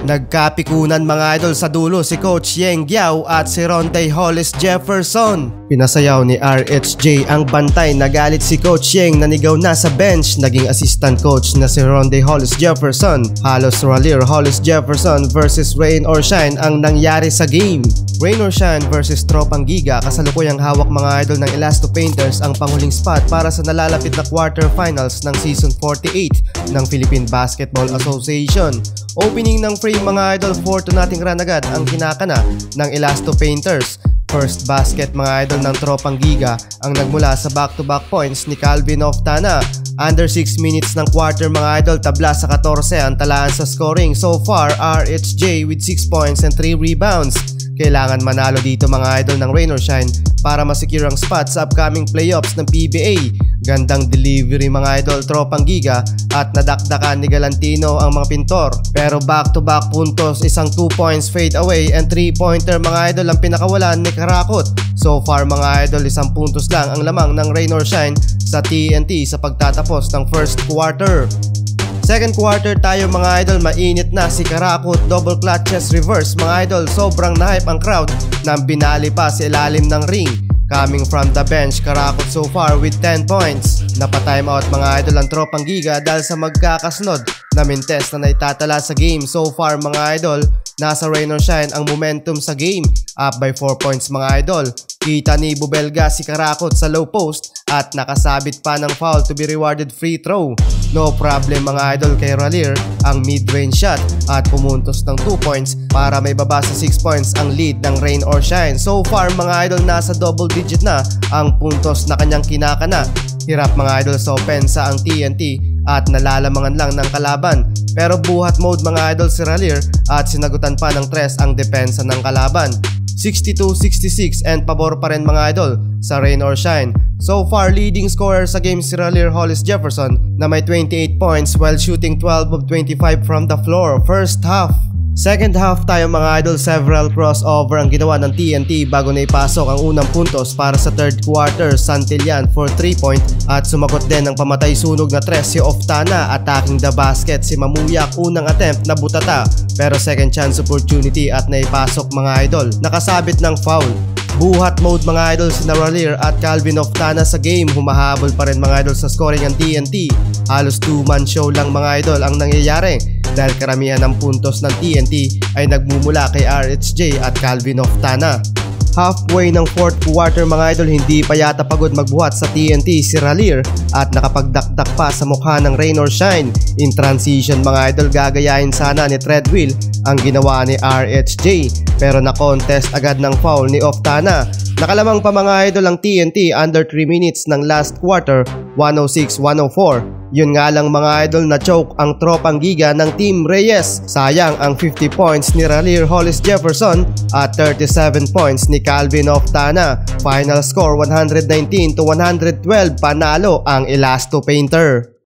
Nagkapikunan mga idol sa dulo si Coach Yeng Guiao at si Ronday Hollis Jefferson. Pinasayaw ni RHJ ang bantay, nagalit si Coach Yeng, nanigaw na sa bench. Naging assistant coach na si Ronday Hollis Jefferson. Halos Raleigh Hollis Jefferson versus Rain or Shine ang nangyari sa game. Rain or Shine versus Tropang Giga, kasalukuyang hawak mga idol ng Elasto Painters ang panghuling spot para sa nalalapit na quarterfinals ng Season 48 ng Philippine Basketball Association. Opening ng frame mga idol, 4-0 run agad ang kinakana ng Elasto Painters. First basket mga idol ng Tropang Giga ang nagmula sa back-to-back points ni Calvin Oftana. Under 6 minutes ng quarter mga idol, tabla sa 14 ang talaan sa scoring. So far, RHJ with 6 points and 3 rebounds. Kailangan manalo dito mga idol ng Rain or Shine para masecure ang spot sa upcoming playoffs ng PBA. Gandang delivery mga idol, Tropang Giga, at nadakdakan ni Galantino ang mga pintor. Pero back-to-back puntos, isang 2 points fade away and 3-pointer mga idol ang pinakawalan ni Karakot. So far mga idol, 1 puntos lang ang lamang ng Rain or Shine sa TNT sa pagtatapos ng first quarter. Second quarter tayo mga idol, mainit na si Karakot, double clutches reverse mga idol. Sobrang na-hype ang crowd nang binali pa sa ilalim ng ring. Coming from the bench, Karakot so far with 10 points. Napatime out mga idol ang Tropang Giga dahil sa magkakasunod na mintes na naitatala sa game. So far mga idol, nasa Rain or Shine ang momentum sa game. Up by 4 points mga idol. Kita ni Bubelga si Karakot sa low post at nakasabit pa ng foul to be rewarded free throw. No problem mga idol kay Raleigh ang mid-range shot at pumuntos ng 2 points para may baba sa 6 points ang lead ng Rain or Shine. So far mga idol, nasa double digit na ang puntos na kanyang kinakana. Hirap mga idol sa opensa ang TNT at nalalamangan lang ng kalaban. Pero buhat mode mga idol si Raleigh at sinagutan pa ng 3 ang depensa ng kalaban. 62-66 and pabor pa rin mga idol sa Rain or Shine. So far, leading scorer sa game si Raleigh Hollis Jefferson na may 28 points while shooting 12 of 25 from the floor first half. Second half tayo mga idol, several crossover ang ginawa ng TNT bago na ipasok ang unang puntos para sa third quarter. Santillan for 3-point at sumagot din ng pamatay sunog na 3 si Oftana. Attacking the basket si Mamuyak, unang attempt na butata pero second chance opportunity at naipasok mga idol. Nakasabit ng foul. Buhat mode mga idol si Raleigh at Calvin Oftana sa game. Humahabol pa rin mga idol sa scoring ang TNT. Halos 2-man show lang mga idol ang nangyayari dahil karamihan ng puntos ng TNT ay nagmumula kay RHJ at Calvin Oftana. Halfway ng fourth quarter mga idol, hindi pa yata pagod magbuhat sa TNT si Raleigh at nakapagdakdak pa sa mukha ng Rain or Shine. In transition mga idol, gagayahin sana ni Treadwheel ang ginawa ni RHJ pero na-contest agad ng foul ni Oftana. Nakalamang pa mga idol ang TNT under 3 minutes ng last quarter, 106-104. Yun nga lang mga idol, na choke ang Tropang Giga ng Team Reyes. Sayang ang 50 points ni Raleigh Hollis Jefferson at 37 points ni Calvin Oftana. Final score 119-112, panalo ang Elasto Painter.